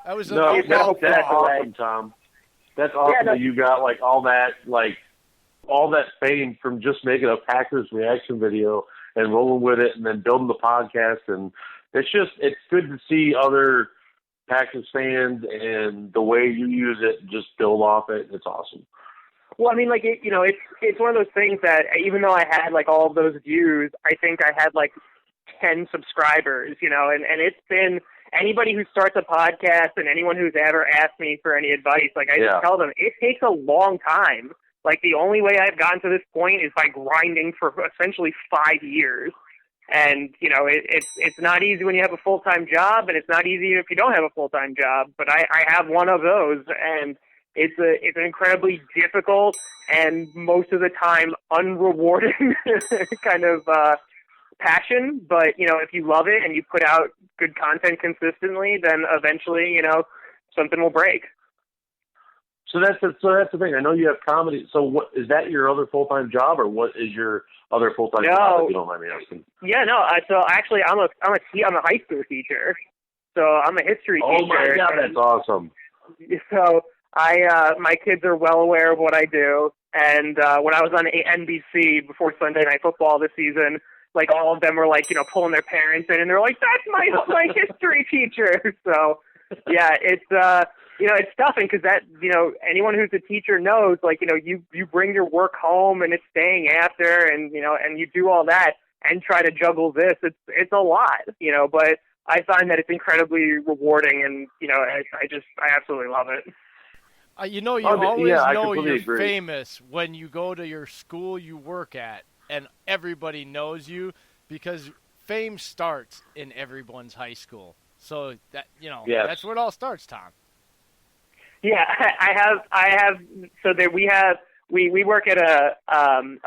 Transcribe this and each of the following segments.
I was No, a that's that's awesome, Tom. That's awesome that you got all that fame from just making a Packers reaction video and rolling with it and then building the podcast. And it's good to see other Packers fans and the way you use it, just build off it. It's awesome. Well, I mean, it's one of those things that even though I had all of those views, I think I had 10 subscribers, and it's been anybody who starts a podcast and anyone who's ever asked me for any advice, I just tell them it takes a long time. The only way I've gotten to this point is by grinding for essentially 5 years. And, it's not easy when you have a full-time job, and it's not easy if you don't have a full-time job, but I have one of those, and it's an incredibly difficult and most of the time unrewarding kind of passion. But, if you love it and you put out good content consistently, then eventually, something will break. So that's the thing. I know you have comedy. So what is that your other full-time job, or what is your other full-time job, if you don't mind me asking? Yeah, no. So actually, I'm a high school teacher. So I'm a history teacher. Oh my God, that's awesome. So my kids are well aware of what I do. And when I was on NBC before Sunday Night Football this season, all of them were pulling their parents in, and they're like, "That's my history teacher." So yeah, it's it's tough, because that anyone who's a teacher knows you bring your work home and it's staying after, and and you do all that and try to juggle this. It's a lot, but I find that it's incredibly rewarding, and I absolutely love it. You always know you're agree. famous when you go to your school you work at and everybody knows you, because fame starts in everyone's high school. So that that's where it all starts, Tom. Yeah, I have. So there we work at a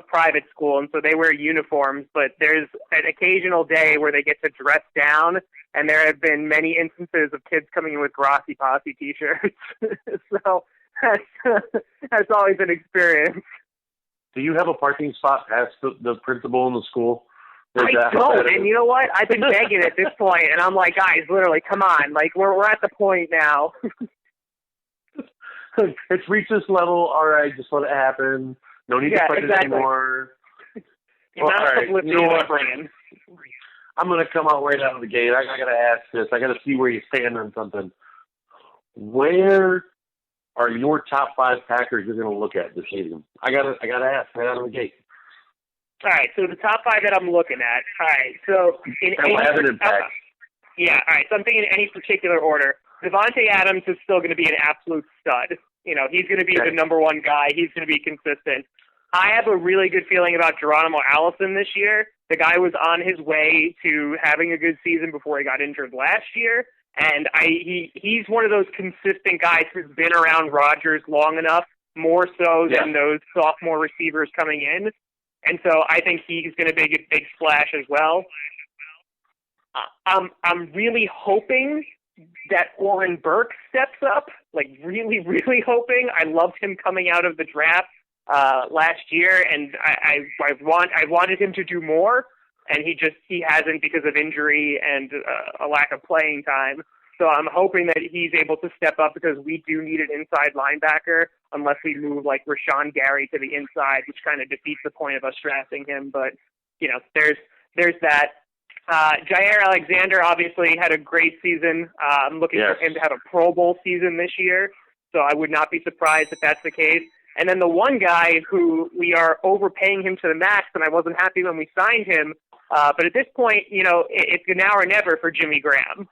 private school, and so they wear uniforms. But there's an occasional day where they get to dress down, and there have been many instances of kids coming in with Grossi Posse T-shirts. So that's always an experience. Do you have a parking spot past the principal in the school? I don't, and you know what? I've been begging at this point, and I'm like, guys, literally, come on, we're at the point now. It's reached this level. All right, just let it happen. No need to fight it anymore. Well, all right, you know what? I'm going to come out right out of the gate. I got to ask this. I got to see where you stand on something. Where are your top 5 Packers you're going to look at this season? I got to ask right out of the gate. All right, so the top 5 that I'm looking at. All right, so that will have an impact. Yeah, all right, so I'm thinking in any particular order. Devontae Adams is still going to be an absolute stud. He's going to be the number one guy. He's going to be consistent. I have a really good feeling about Geronimo Allison this year. The guy was on his way to having a good season before he got injured last year. And he's one of those consistent guys who's been around Rodgers long enough, more so than those sophomore receivers coming in. And so I think he's going to make a big splash as well. I'm really hoping that Oren Burke steps up, really, really hoping. I loved him coming out of the draft last year, and I wanted him to do more, and he hasn't because of injury and a lack of playing time. So I'm hoping that he's able to step up, because we do need an inside linebacker unless we move Rashawn Gary to the inside, which kind of defeats the point of us drafting him. But there's that. Jair Alexander obviously had a great season. I'm looking for him to have a Pro Bowl season this year, so I would not be surprised if that's the case. And then the one guy who we are overpaying him to the max, and I wasn't happy when we signed him, but at this point, it's now or never for Jimmy Graham.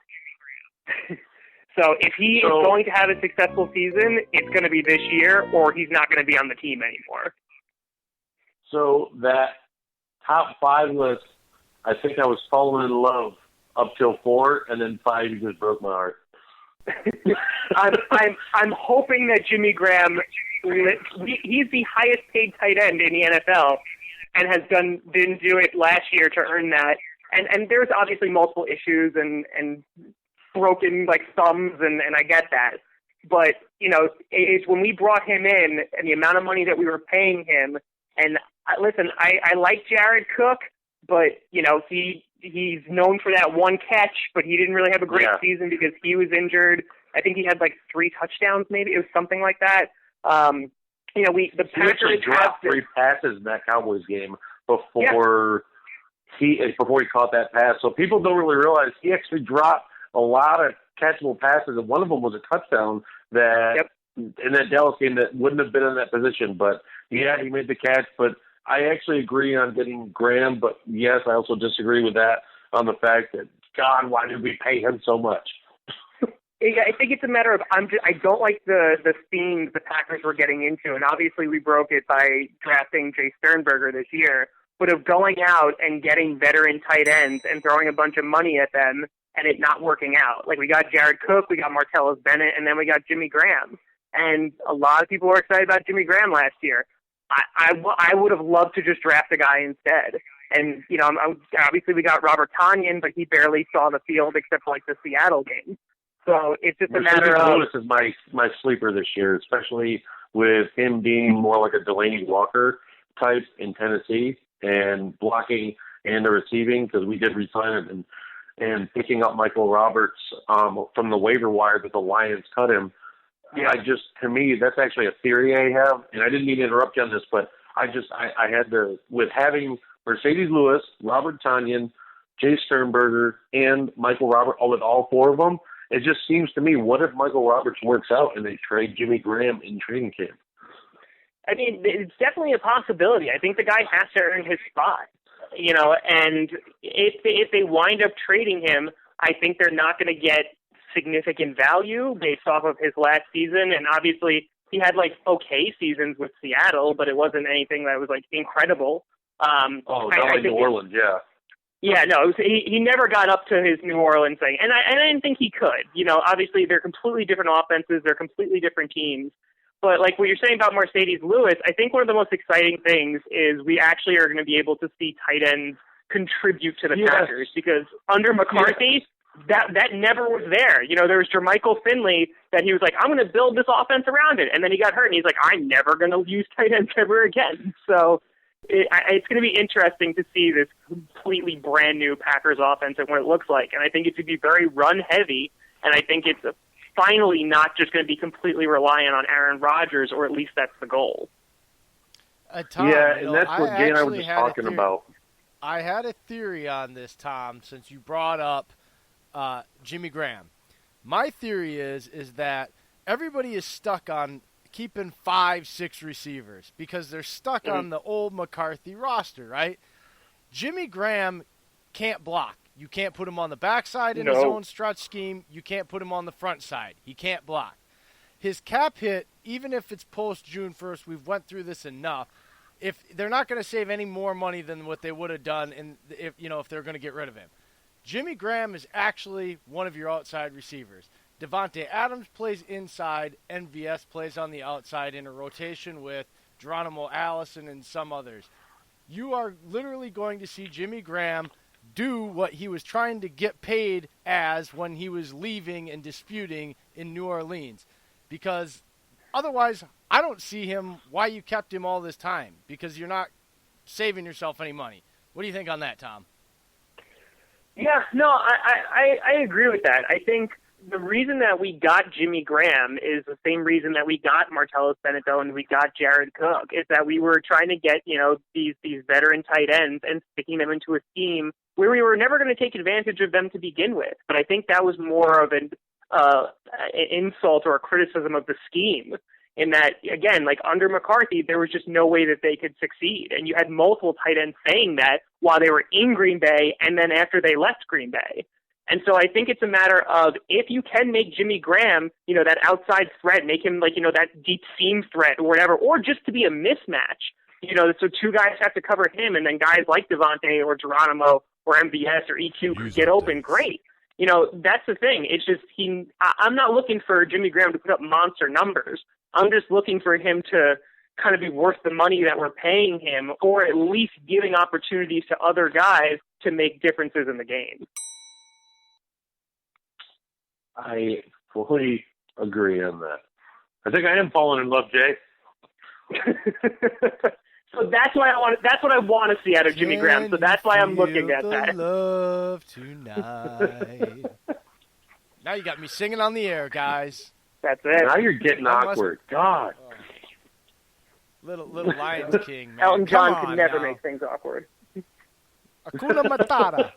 So if he is going to have a successful season, it's going to be this year, or he's not going to be on the team anymore. So that top 5 list, I think I was falling in love up till 4, and then 5 you just broke my heart. I'm hoping that Jimmy Graham, he's the highest paid tight end in the NFL, and didn't do it last year to earn that. And there's obviously multiple issues and broken thumbs, and I get that. But it's when we brought him in and the amount of money that we were paying him. And listen, I like Jared Cook. But, he's known for that one catch, but he didn't really have a great season because he was injured. I think he had like 3 touchdowns, maybe it was something like that. The Packers dropped 3 passes in that Cowboys game before he caught that pass. So people don't really realize he actually dropped a lot of catchable passes, and one of them was a touchdown that in that Dallas game that wouldn't have been in that position. But yeah, he made the catch. But I actually agree on getting Graham. But yes, I also disagree with that on the fact that God, why did we pay him so much? I think it's a matter of I don't like the themes the Packers were getting into, and obviously we broke it by drafting Jay Sternberger this year. But of going out and getting veteran tight ends and throwing a bunch of money at them and it not working out. Like we got Jared Cook, we got Martellus Bennett, and then we got Jimmy Graham. And a lot of people were excited about Jimmy Graham last year. I would have loved to just draft a guy instead. And, obviously we got Robert Tonyan, but he barely saw the field except for like the Seattle game. So it's just a matter of... Lewis is my sleeper this year, especially with him being more like a Delaney Walker type in Tennessee and blocking and the receiving, because we did resign him, and picking up Michael Roberts from the waiver wire that the Lions cut him. Yeah. To me, that's actually a theory I have, and I didn't mean to interrupt you on this, but I had to, with having Mercedes Lewis, Robert Tonyan, Jay Sternberger, and Michael Roberts, with all 4 of them, it just seems to me, what if Michael Roberts works out and they trade Jimmy Graham in training camp? I mean, it's definitely a possibility. I think the guy has to earn his spot, and if they wind up trading him, I think they're not going to get significant value based off of his last season. And obviously he had like okay seasons with Seattle, but it wasn't anything that was like incredible. New Orleans, yeah. Yeah, no, he never got up to his New Orleans thing, and I didn't think he could. Obviously they're completely different offenses, they're completely different teams. But like what you're saying about Mercedes Lewis, I think one of the most exciting things is we actually are going to be able to see tight ends contribute to the Packers, because under McCarthy, that never was there. There was Jermichael Finley that he was like, I'm going to build this offense around it, and then he got hurt, and he's like, I'm never going to use tight ends ever again. So it's going to be interesting to see this completely brand new Packers offense and what it looks like. And I think it's going to be very run heavy. And I think it's finally not just going to be completely reliant on Aaron Rodgers, or at least that's the goal. Tom, and that's what Jay and I were just talking about. I had a theory on this, Tom, since you brought up Jimmy Graham. My theory is that everybody is stuck on keeping 5-6 receivers because they're stuck on the old McCarthy roster, right? Jimmy Graham can't block. You can't put him on the backside in his own stretch scheme. You can't put him on the front side. He can't block. His cap hit, even if it's post June 1st, we've went through this enough. If they're not going to save any more money than what they would have done, if they're going to get rid of him. Jimmy Graham is actually one of your outside receivers. Devontae Adams plays inside. NVS plays on the outside in a rotation with Geronimo Allison and some others. You are literally going to see Jimmy Graham do what he was trying to get paid as when he was leaving and disputing in New Orleans. Because otherwise, I don't see him why you kept him all this time, because you're not saving yourself any money. What do you think on that, Tom? Yeah, no, I agree with that. I think the reason that we got Jimmy Graham is the same reason that we got Martellus Bennett and we got Jared Cook, is that we were trying to get, these veteran tight ends and sticking them into a scheme where we were never going to take advantage of them to begin with. But I think that was more of an insult or a criticism of the scheme, in that, again, like under McCarthy, there was just no way that they could succeed. And you had multiple tight ends saying that while they were in Green Bay and then after they left Green Bay. And so I think it's a matter of, if you can make Jimmy Graham, that outside threat, make him like, that deep seam threat or whatever, or just to be a mismatch, so 2 guys have to cover him, and then guys like Devontae or Geronimo or MVS or EQ could get open, great. That's the thing. It's just I'm not looking for Jimmy Graham to put up monster numbers. I'm just looking for him to kind of be worth the money that we're paying him, or at least giving opportunities to other guys to make differences in the game. I fully agree on that. I think I am falling in love, Jay. So that's why that's what I want to see out of Jimmy Graham. So that's why I'm looking at that. Love tonight. Now you got me singing on the air, guys. That's it. Now you're getting awkward. God. Little Lions King, man. Elton John Come could on never now. make things awkward. Hakuna Matata.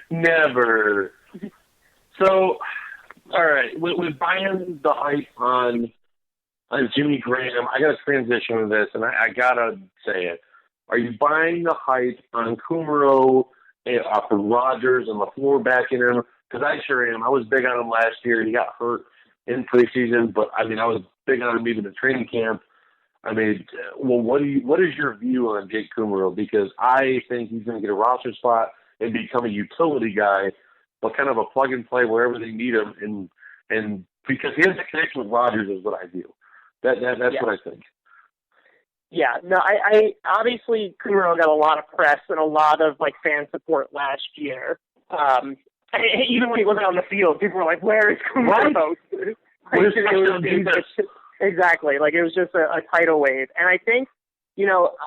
Never. So, all right, with buying the hype on Jimmy Graham, I got to transition to this, and I got to say it. Are you buying the hype on Kumaro for Rodgers and LaFleur backing him? Because I sure am. I was big on him last year. He got hurt in preseason, but, I mean, I was big on him even in training camp. I mean, well, what is your view on Jake Kumaro? Because I think he's going to get a roster spot and become a utility guy, but kind of a plug and play wherever they need him, and because he has a connection with Rodgers is what I view. That's what I think. Yeah, no, I obviously Kumaro got a lot of press and a lot of fan support last year. Even when he wasn't on the field, people were like, "Where is Kumaro?" Exactly. It was just a tidal wave. And I think,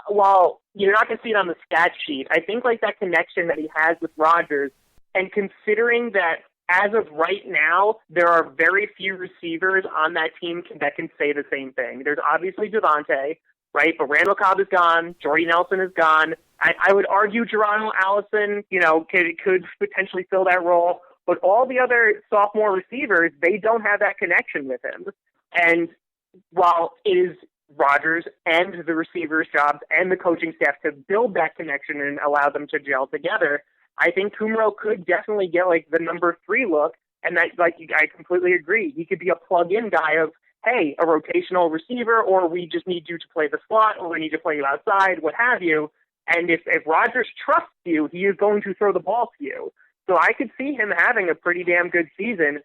while you're not going to see it on the stat sheet, I think that connection that he has with Rodgers, and considering that as of right now, there are very few receivers on that team that can say the same thing. There's obviously Devontae, right? But Randall Cobb is gone. Jordy Nelson is gone. I would argue Geronimo Allison, could potentially fill that role. But all the other sophomore receivers, they don't have that connection with him. And while it is Rodgers and the receivers' jobs and the coaching staff to build that connection and allow them to gel together, I think Kumaro could definitely get the number 3 look, and that I completely agree. He could be a plug-in guy of, hey, a rotational receiver, or we just need you to play the slot, or we need to play you outside, what have you. And if Rodgers trusts you, he is going to throw the ball to you. So I could see him having a pretty damn good season.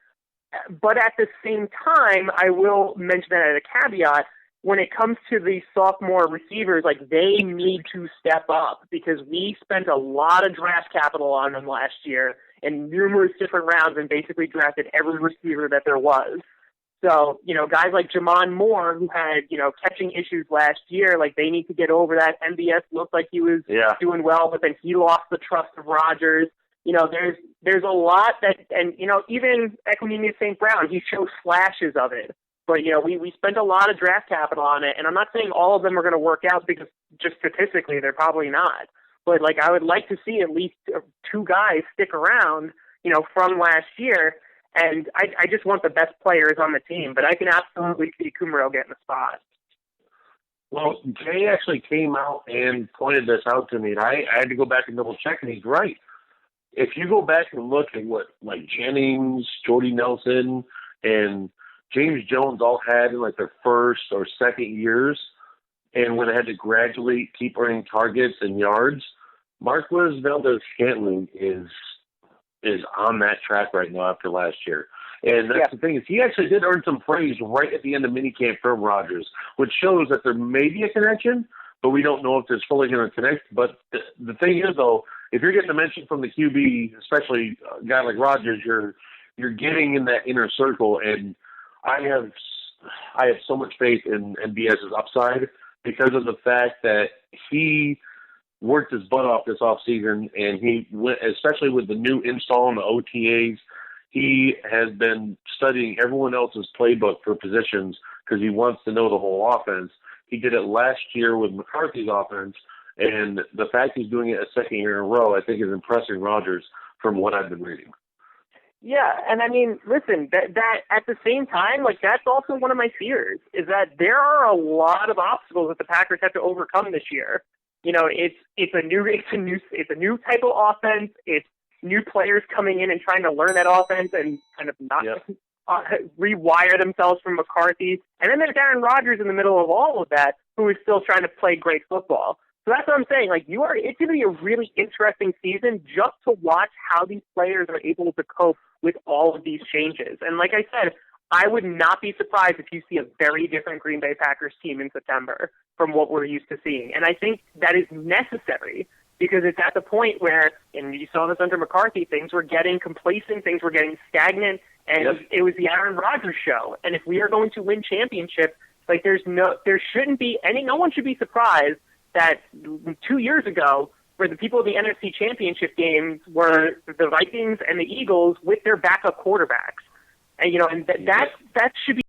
But at the same time, I will mention that as a caveat, when it comes to the sophomore receivers, they need to step up, because we spent a lot of draft capital on them last year in numerous different rounds and basically drafted every receiver that there was. So, guys like Jamon Moore, who had, catching issues last year, they need to get over that. MBS looked like he was doing well, but then he lost the trust of Rodgers. There's a lot that, and, even Equanimeous St. Brown, he shows flashes of it. But, we spent a lot of draft capital on it, and I'm not saying all of them are going to work out, because just statistically they're probably not. But, I would like to see at least 2 guys stick around, from last year, and I just want the best players on the team. But I can absolutely see Kumaro getting a spot. Well, Jay actually came out and pointed this out to me, and I had to go back and double check, and he's right. If you go back and look at what Jennings, Jordy Nelson, and James Jones all had in their first or second years, and when they had to gradually keep earning targets and yards, Marquez Valdes-Scantling is on that track right now after last year. And that's the thing, is he actually did earn some praise right at the end of minicamp from Rodgers, which shows that there may be a connection, but we don't know if there's fully going to connect. But the thing is, though, if you're getting a mention from the QB, especially a guy like Rodgers, you're getting in that inner circle. And I have so much faith in MBS's upside, because of the fact that he worked his butt off this offseason, and he went, especially with the new install and the OTAs, he has been studying everyone else's playbook for positions, because he wants to know the whole offense. He did it last year with McCarthy's offense, and the fact he's doing it a second year in a row, I think, is impressing Rodgers from what I've been reading. Yeah, and I mean, listen, that at the same time, that's also one of my fears, is that there are a lot of obstacles that the Packers have to overcome this year. It's a new type of offense. It's new players coming in and trying to learn that offense and kind of not rewire themselves from McCarthy. And then there's Aaron Rodgers in the middle of all of that, who is still trying to play great football. So that's what I'm saying. It's going to be a really interesting season just to watch how these players are able to cope with all of these changes. And like I said, I would not be surprised if you see a very different Green Bay Packers team in September from what we're used to seeing. And I think that is necessary, because it's at the point where, and you saw this under McCarthy, things were getting complacent, things were getting stagnant, and it was the Aaron Rodgers show. And if we are going to win championships, no one should be surprised that 2 years ago, where the people of the NFC Championship games were the Vikings and the Eagles with their backup quarterbacks. And, and that should be